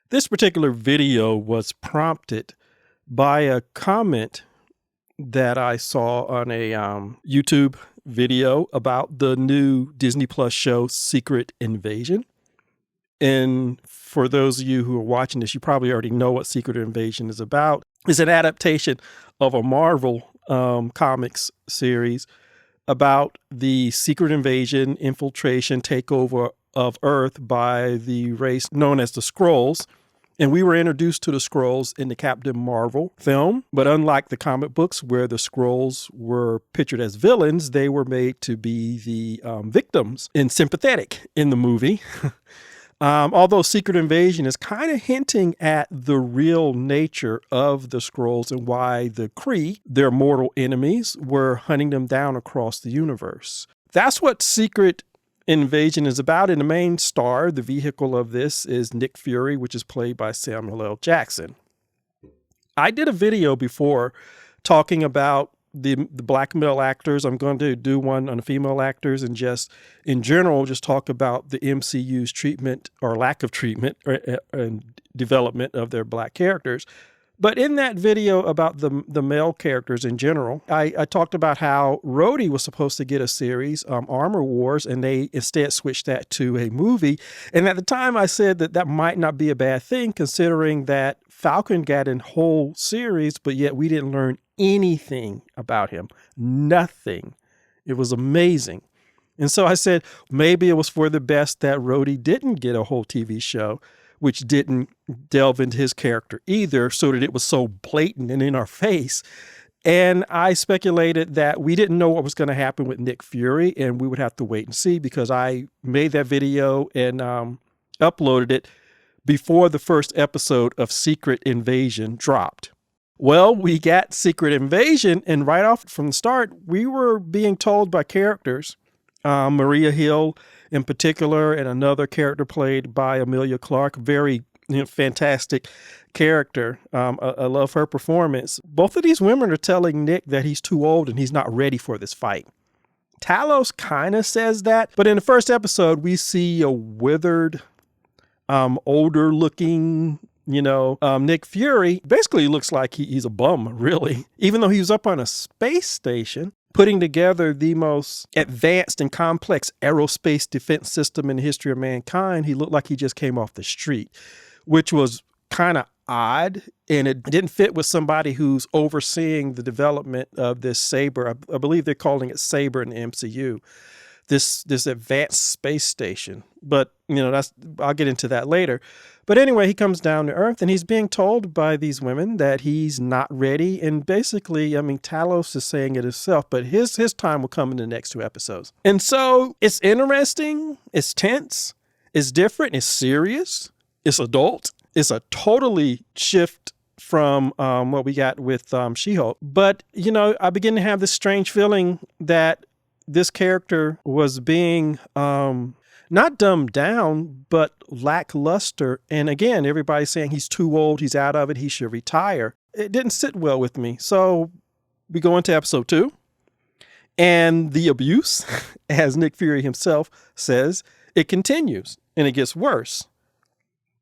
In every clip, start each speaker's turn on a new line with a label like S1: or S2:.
S1: This particular video was prompted by a comment that I saw on a YouTube video about the new Disney Plus show, Secret Invasion. And for those of you who are watching this, you probably already know what Secret Invasion is about. It's an adaptation of a Marvel comics series about the secret invasion, infiltration, takeover of Earth by the race known as the Skrulls. And we were introduced to the Skrulls in the Captain Marvel film. But unlike the comic books where the Skrulls were pictured as villains, they were made to be the victims and sympathetic in the movie. Although Secret Invasion is kind of hinting at the real nature of the Skrulls and why the Kree, their mortal enemies, were hunting them down across the universe. That's what Secret Invasion is about. And the main star, the vehicle of this, is Nick Fury, which is played by Samuel L. Jackson. I did a video before talking about the black male actors. I'm going to do one on the female actors and just in general just talk about the MCU's treatment or lack of treatment and development of their black characters. But in that video about the male characters in general, I talked about how Rhodey was supposed to get a series, Armor Wars, and they instead switched that to a movie. And at the time I said that that might not be a bad thing, considering that Falcon got a whole series, but yet we didn't learn anything about him. Nothing. It was amazing. And so I said, maybe it was for the best that Rhodey didn't get a whole TV show, which didn't delve into his character either, so that it was so blatant and in our face. And I speculated that we didn't know what was going to happen with Nick Fury, and we would have to wait and see, because I made that video and uploaded it before the first episode of Secret Invasion dropped. Well, we got Secret Invasion, and right off from the start, we were being told by characters, Maria Hill in particular, and another character played by Emilia Clarke, very fantastic character. I love her performance. Both of these women are telling Nick that he's too old and he's not ready for this fight. Talos kind of says that, but in the first episode, we see a withered, older looking, Nick Fury. Basically looks like he's a bum, really, even though he was up on a space station putting together the most advanced and complex aerospace defense system in the history of mankind. He looked like he just came off the street, which was kind of odd, and it didn't fit with somebody who's overseeing the development of this Saber. I believe they're calling it Saber in the MCU. This advanced space station. But, I'll get into that later. But anyway, he comes down to Earth and he's being told by these women that he's not ready. And basically, Talos is saying it himself, but his time will come in the next 2 episodes. And so it's interesting. It's tense. It's different. It's serious. It's adult. It's a totally shift from what we got with She-Hulk. But, I begin to have this strange feeling that this character was being not dumbed down, but lackluster. And again, everybody's saying he's too old, he's out of it, he should retire. It didn't sit well with me. So we go into episode 2. And the abuse, as Nick Fury himself says, it continues and it gets worse.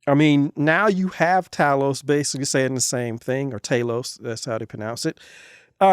S1: Now you have Talos basically saying the same thing, or Talos, that's how they pronounce it.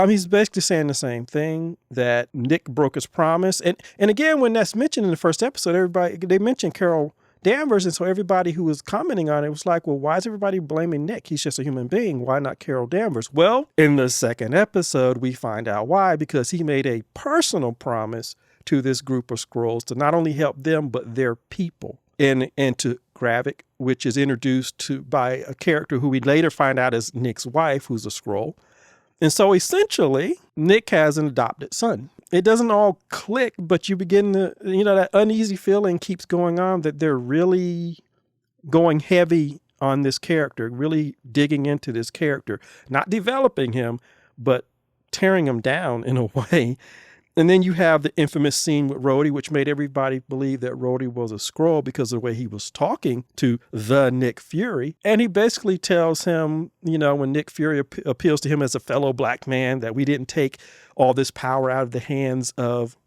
S1: He's basically saying the same thing, that Nick broke his promise. And again, when that's mentioned in the first episode, they mentioned Carol Danvers. And so everybody who was commenting on it was like, well, why is everybody blaming Nick? He's just a human being. Why not Carol Danvers? Well, in the second episode, we find out why, because he made a personal promise to this group of Skrulls to not only help them, but their people. And to Gravik, which is introduced by a character who we later find out is Nick's wife, who's a Skrull. And so essentially, Nick has an adopted son. It doesn't all click, but you begin to, that uneasy feeling keeps going on, that they're really going heavy on this character, really digging into this character, not developing him, but tearing him down in a way. And then you have the infamous scene with Rhodey, which made everybody believe that Rhodey was a Skrull because of the way he was talking to the Nick Fury. And he basically tells him, when Nick Fury appeals to him as a fellow black man, that we didn't take all this power out of the hands of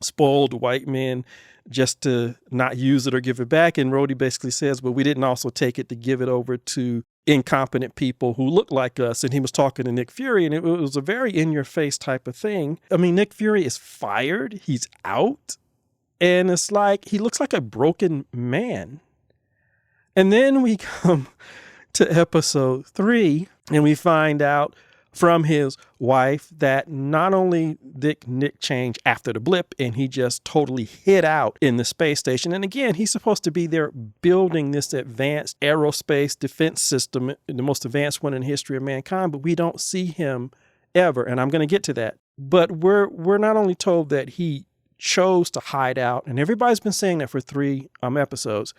S1: spoiled white men just to not use it or give it back. And Rhodey basically says, well, we didn't also take it to give it over to incompetent people who look like us. And he was talking to Nick Fury, and it was a very in-your-face type of thing. I mean, Nick Fury is fired. He's out. And it's like, he looks like a broken man. And then we come to episode 3, and we find out from his wife that not only did Nick change after the blip and he just totally hid out in the space station. And again, he's supposed to be there building this advanced aerospace defense system, the most advanced one in the history of mankind, but we don't see him ever. And I'm going to get to that. But we're not only told that he chose to hide out, and everybody's been saying that for 3 episodes,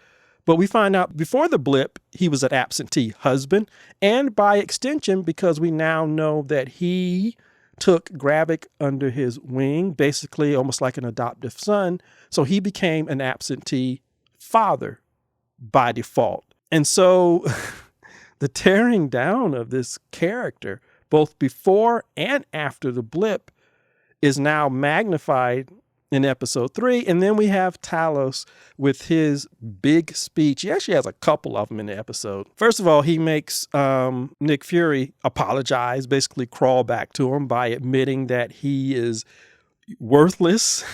S1: but we find out before the blip, he was an absentee husband. And by extension, because we now know that he took Gravik under his wing, basically almost like an adoptive son. So he became an absentee father by default. And so the tearing down of this character, both before and after the blip, is now magnified in episode 3. And then we have Talos with his big speech. He actually has a couple of them in the episode. First of all, he makes Nick Fury apologize, basically crawl back to him by admitting that he is worthless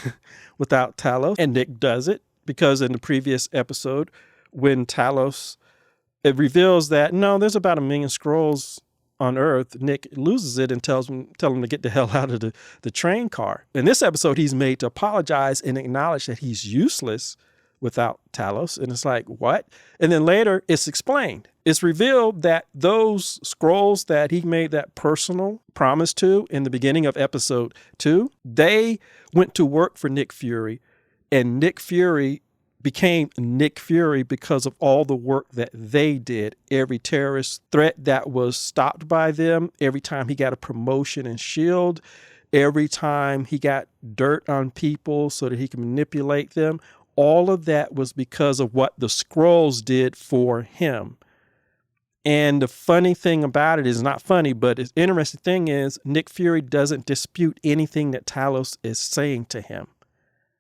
S1: without Talos. And Nick does it because in the previous episode, when Talos, it reveals that, no, there's about 1 million Skrulls on Earth, Nick loses it and tell him to get the hell out of the train car. In this episode, he's made to apologize and acknowledge that he's useless without Talos. And it's like, what? And then later, it's explained. It's revealed that those Skrulls that he made that personal promise to in the beginning of episode 2, they went to work for Nick Fury, and Nick Fury became Nick Fury because of all the work that they did. Every terrorist threat that was stopped by them, every time he got a promotion in S.H.I.E.L.D., every time he got dirt on people so that he could manipulate them, all of that was because of what the Skrulls did for him. And the funny thing about it is not funny, but the interesting thing is Nick Fury doesn't dispute anything that Talos is saying to him.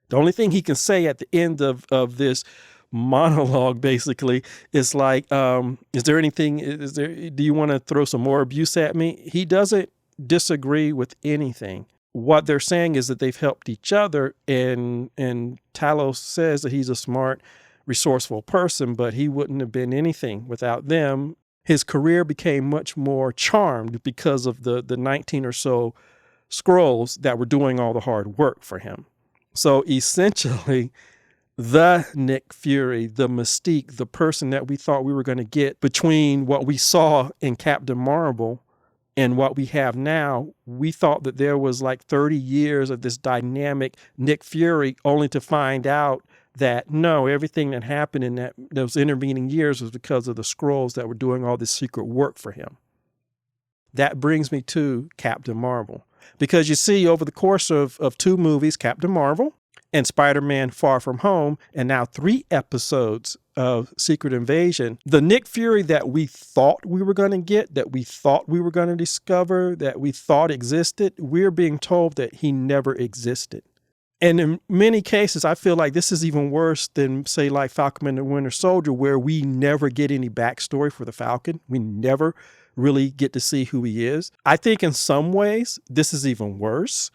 S1: The only thing he can say at the end of this monologue, basically, is like, is there anything, do you want to throw some more abuse at me? He doesn't disagree with anything. What they're saying is that they've helped each other, and Talos says that he's a smart, resourceful person, but he wouldn't have been anything without them. His career became much more charmed because of the 19 or so Skrulls that were doing all the hard work for him. So essentially, the Nick Fury, the Mystique, the person that we thought we were going to get between what we saw in Captain Marvel and what we have now, we thought that there was like 30 years of this dynamic Nick Fury, only to find out that no, everything that happened in those intervening years was because of the Skrulls that were doing all this secret work for him. That brings me to Captain Marvel. Because you see, over the course of 2 movies, Captain Marvel and Spider-Man Far From Home, and now 3 episodes of Secret Invasion, the Nick Fury that we thought we were going to get, that we thought we were going to discover, that we thought existed, we're being told that he never existed. And in many cases, I feel like this is even worse than, say, like Falcon and the Winter Soldier, where we never get any backstory for the Falcon. We never really get to see who he is. I think in some ways, this is even worse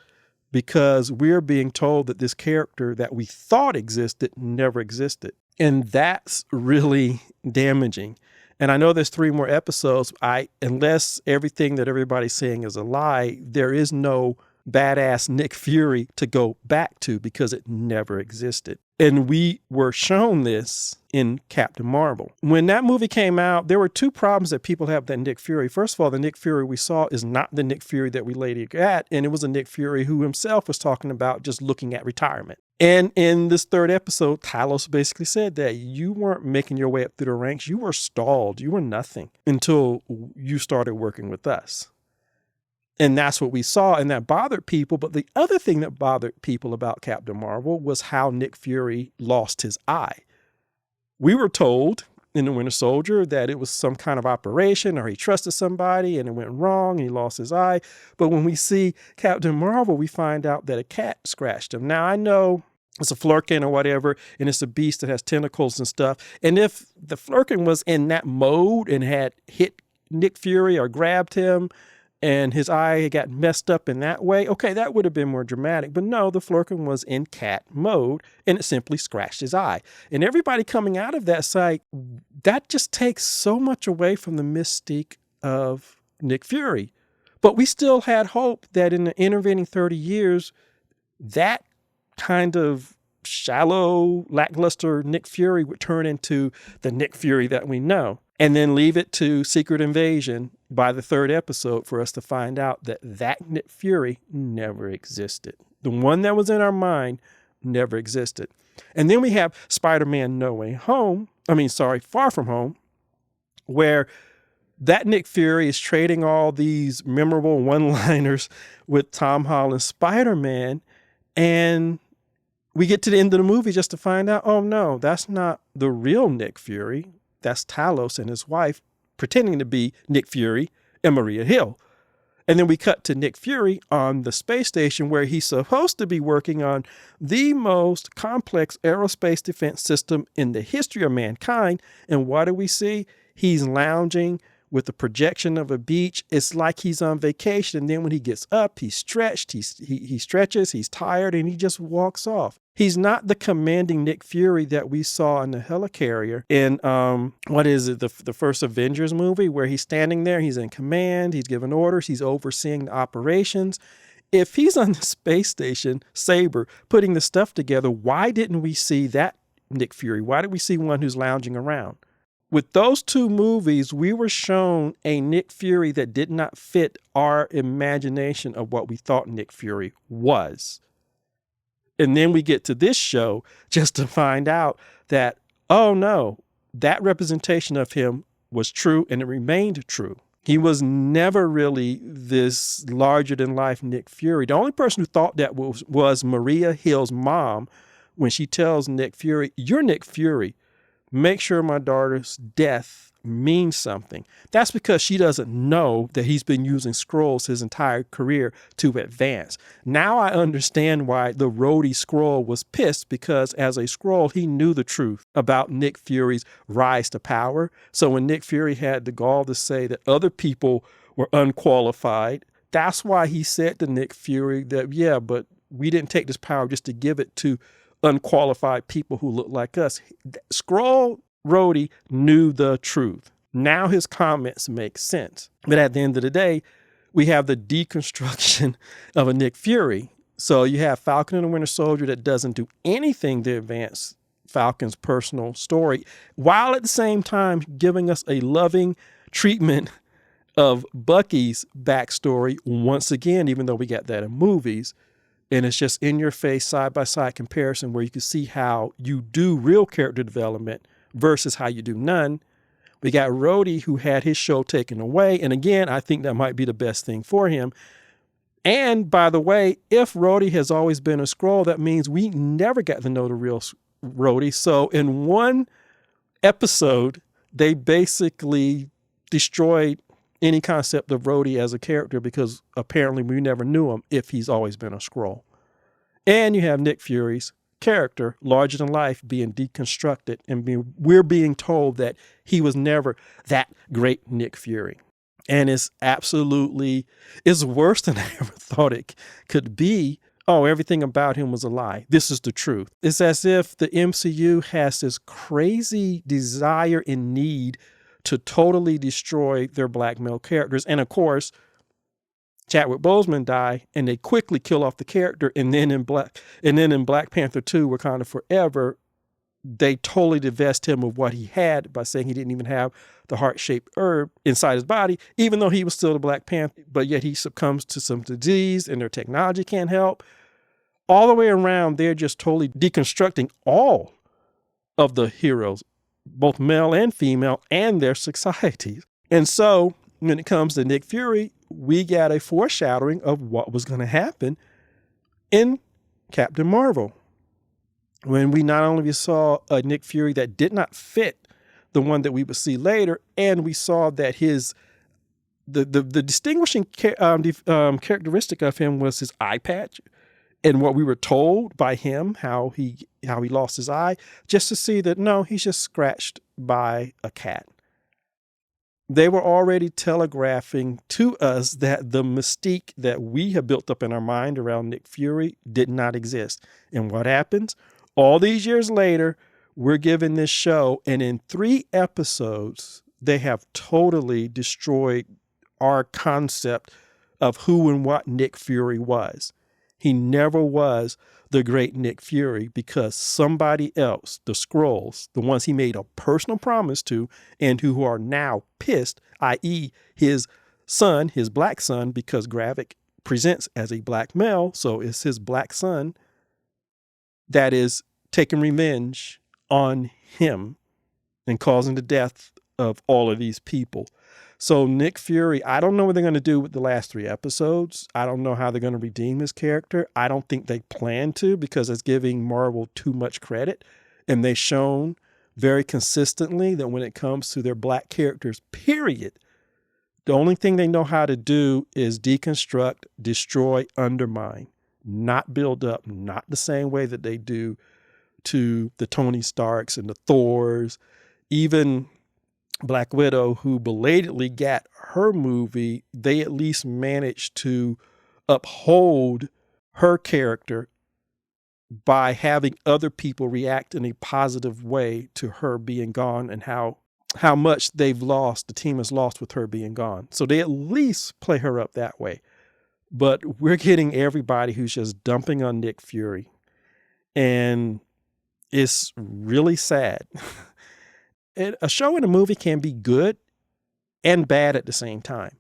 S1: because we're being told that this character that we thought existed never existed. And that's really damaging. And I know there's 3 more episodes. Unless everything that everybody's saying is a lie, there is no badass Nick Fury to go back to because it never existed. And we were shown this in Captain Marvel. When that movie came out, there were 2 problems that people have with Nick Fury. First of all, the Nick Fury we saw is not the Nick Fury that we later got, and it was a Nick Fury who himself was talking about just looking at retirement. And in this 3rd episode, Talos basically said that you weren't making your way up through the ranks. You were stalled. You were nothing until you started working with us. And that's what we saw, and that bothered people. But the other thing that bothered people about Captain Marvel was how Nick Fury lost his eye. We were told in the Winter Soldier that it was some kind of operation or he trusted somebody and it went wrong and he lost his eye. But when we see Captain Marvel, we find out that a cat scratched him. Now, I know it's a Flerken or whatever, and it's a beast that has tentacles and stuff. And if the Flerken was in that mode and had hit Nick Fury or grabbed him and his eye got messed up in that way, okay, that would have been more dramatic. But no, the Flerken was in cat mode and it simply scratched his eye. And everybody coming out of that site, that just takes so much away from the mystique of Nick Fury. But we still had hope that in the intervening 30 years, that kind of shallow, lackluster Nick Fury would turn into the Nick Fury that we know. And then leave it to Secret Invasion by the third episode for us to find out that that Nick Fury never existed. The one that was in our mind never existed. And then we have Spider-Man Far From Home, where that Nick Fury is trading all these memorable one-liners with Tom Holland's Spider-Man. And we get to the end of the movie just to find out, oh no, that's not the real Nick Fury. That's Talos and his wife pretending to be Nick Fury and Maria Hill. And then we cut to Nick Fury on the space station where he's supposed to be working on the most complex aerospace defense system in the history of mankind. And what do we see? He's lounging with the projection of a beach. It's like he's on vacation. And then when he gets up, he's stretched, he stretches, he's tired, and he just walks off. He's not the commanding Nick Fury that we saw in the helicarrier in, the first Avengers movie, where he's standing there, he's in command, he's giving orders, he's overseeing the operations. If he's on the space station, Saber, putting the stuff together, why didn't we see that Nick Fury? Why did we see one who's lounging around? With those two movies, we were shown a Nick Fury that did not fit our imagination of what we thought Nick Fury was. And then we get to this show just to find out that, oh no, that representation of him was true and it remained true. He was never really this larger than life Nick Fury. The only person who thought that was Maria Hill's mom when she tells Nick Fury, "You're Nick Fury. Make sure my daughter's death means something." That's because she doesn't know that he's been using Skrulls his entire career to advance. Now I understand why the Rhodey Skrull was pissed, because as a Skrull, he knew the truth about Nick Fury's rise to power. So when Nick Fury had the gall to say that other people were unqualified, that's why he said to Nick Fury that, yeah, but we didn't take this power just to give it to unqualified people who look like us. Skrull Rhodey knew the truth. Now his comments make sense. But at the end of the day, we have the deconstruction of a Nick Fury. So you have Falcon and the Winter Soldier that doesn't do anything to advance Falcon's personal story, while at the same time giving us a loving treatment of Bucky's backstory once again, even though we got that in movies. And it's just in your face, side-by-side comparison where you can see how you do real character development versus how you do none. We got Rhodey, who had his show taken away. And again, I think that might be the best thing for him. And by the way, if Rhodey has always been a Skrull, that means we never got to know the real Rhodey. So in one episode, they basically destroyed any concept of Rhodey as a character, because apparently we never knew him if he's always been a Skrull. And you have Nick Fury's character, larger than life, being deconstructed, and we're being told that he was never that great Nick Fury. And it's worse than I ever thought it could be. Oh, everything about him was a lie. This is the truth. It's as if the MCU has this crazy desire and need to totally destroy their black male characters. And of course, Chadwick Boseman died, and they quickly kill off the character. And then in Black Panther 2, Wakanda Forever, they totally divest him of what he had by saying he didn't even have the heart-shaped herb inside his body, even though he was still the Black Panther, but yet he succumbs to some disease and their technology can't help. All the way around, they're just totally deconstructing all of the heroes, both male and female, and their societies. And so when it comes to Nick Fury, we got a foreshadowing of what was going to happen in Captain Marvel, when we not only saw a Nick Fury that did not fit the one that we would see later, and we saw that the distinguishing characteristic of him was his eye patch, and what we were told by him how he lost his eye, just to see that no, he's just scratched by a cat. They were already telegraphing to us that the mystique that we have built up in our mind around Nick Fury did not exist. And what happens? All these years later, we're given this show, and in 3 episodes, they have totally destroyed our concept of who and what Nick Fury was. He never was the great Nick Fury because somebody else, the Skrulls, the ones he made a personal promise to and who are now pissed, i.e. his son, his black son, because Gravik presents as a black male, so it's his black son that is taking revenge on him and causing the death of all of these people. So Nick Fury, I don't know what they're going to do with the last 3 episodes. I don't know how they're going to redeem his character. I don't think they plan to, because it's giving Marvel too much credit. And they've shown very consistently that when it comes to their black characters, period, the only thing they know how to do is deconstruct, destroy, undermine, not build up, not the same way that they do to the Tony Starks and the Thors, even Black Widow, who belatedly got her movie. They at least managed to uphold her character by having other people react in a positive way to her being gone, and how much they've lost, the team has lost with her being gone. So they at least play her up that way. But we're getting everybody who's just dumping on Nick Fury. And it's really sad. A show and a movie can be good and bad at the same time.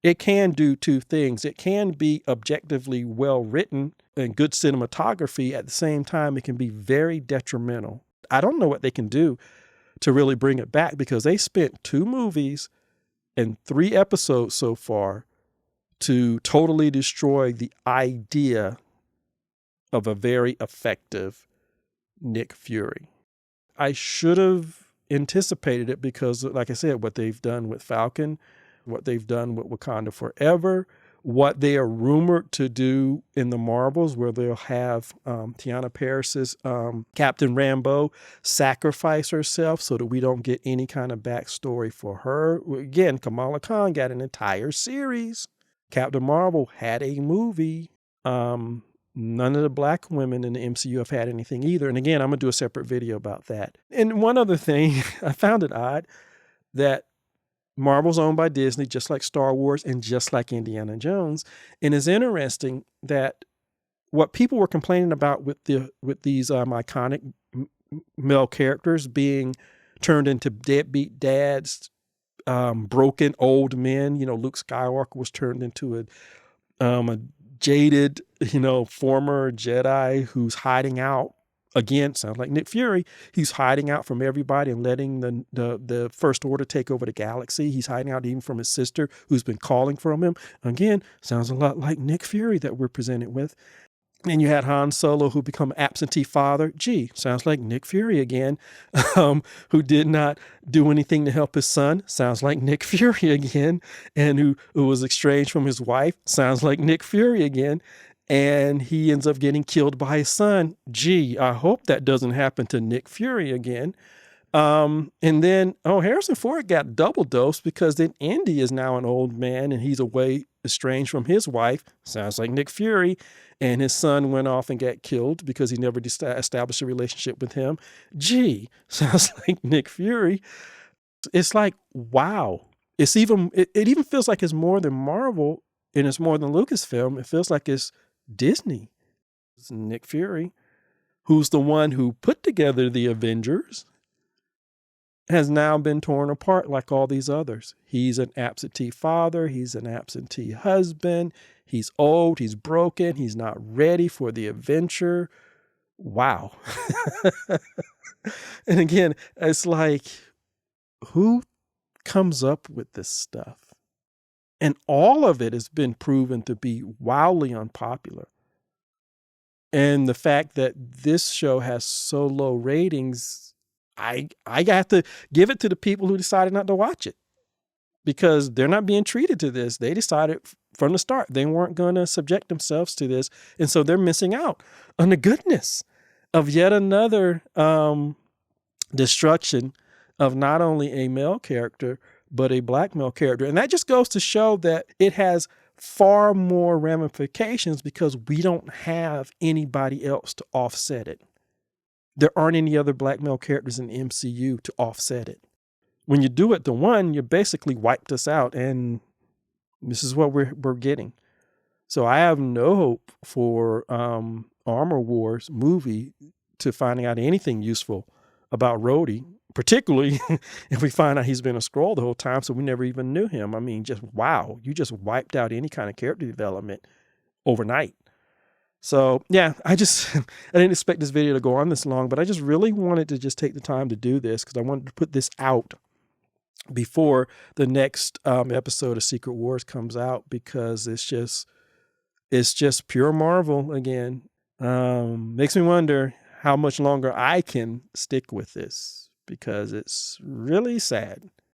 S1: It can do 2 things. It can be objectively well written and good cinematography. At the same time, it can be very detrimental. I don't know what they can do to really bring it back, because they spent 2 movies and 3 episodes so far to totally destroy the idea of a very effective Nick Fury. I should have anticipated it, because like I said, what they've done with Falcon, what they've done with Wakanda Forever, what they are rumored to do in the Marvels, where they'll have Tiana Paris's Captain Rambeau sacrifice herself so that we don't get any kind of backstory for her. Again, Kamala Khan got an entire series. Captain Marvel had a movie. None of the black women in the MCU have had anything either. And again, I'm going to do a separate video about that. And one other thing, I found it odd that Marvel's owned by Disney, just like Star Wars and just like Indiana Jones. And it's interesting that what people were complaining about with these iconic male characters being turned into deadbeat dads, broken old men. Luke Skywalker was turned into a jaded, former Jedi who's hiding out. Again, sounds like Nick Fury. He's hiding out from everybody and letting the First Order take over the galaxy. He's hiding out even from his sister, who's been calling from him. Again, sounds a lot like Nick Fury that we're presented with. And you had Han Solo, who become absentee father. Gee, sounds like Nick Fury again, who did not do anything to help his son. Sounds like Nick Fury again. And who was estranged from his wife. Sounds like Nick Fury again. And he ends up getting killed by his son. Gee, I hope that doesn't happen to Nick Fury again. And then, Harrison Ford got double dose, because then Indy is now an old man and he's away, estranged from his wife. Sounds like Nick Fury. And his son went off and got killed because he never established a relationship with him. Gee, sounds like Nick Fury. It's like, wow. It even feels like it's more than Marvel, and it's more than Lucasfilm. It feels like it's Disney. It's Nick Fury, who's the one who put together the Avengers, has now been torn apart like all these others. He's an absentee father. He's an absentee husband. He's old. He's broken. He's not ready for the adventure. Wow. And again, it's like, who comes up with this stuff? And all of it has been proven to be wildly unpopular. And the fact that this show has so low ratings, I have to give it to the people who decided not to watch it, because they're not being treated to this. They decided from the start they weren't going to subject themselves to this, and so they're missing out on the goodness of yet another destruction of not only a male character but a black male character. And that just goes to show that it has far more ramifications because we don't have anybody else to offset it. There aren't any other black male characters in the MCU to offset it. When you do it to one, you basically wiped us out, and this is what we're getting. So I have no hope for Armor Wars movie to finding out anything useful about Rhodey, particularly if we find out he's been a Skrull the whole time, so we never even knew him. I mean, just wow, you just wiped out any kind of character development overnight. So yeah, I didn't expect this video to go on this long, but I just really wanted to just take the time to do this because I wanted to put this out before the next episode of Secret Wars comes out, because it's just pure Marvel again. Makes me wonder how much longer I can stick with this, because it's really sad.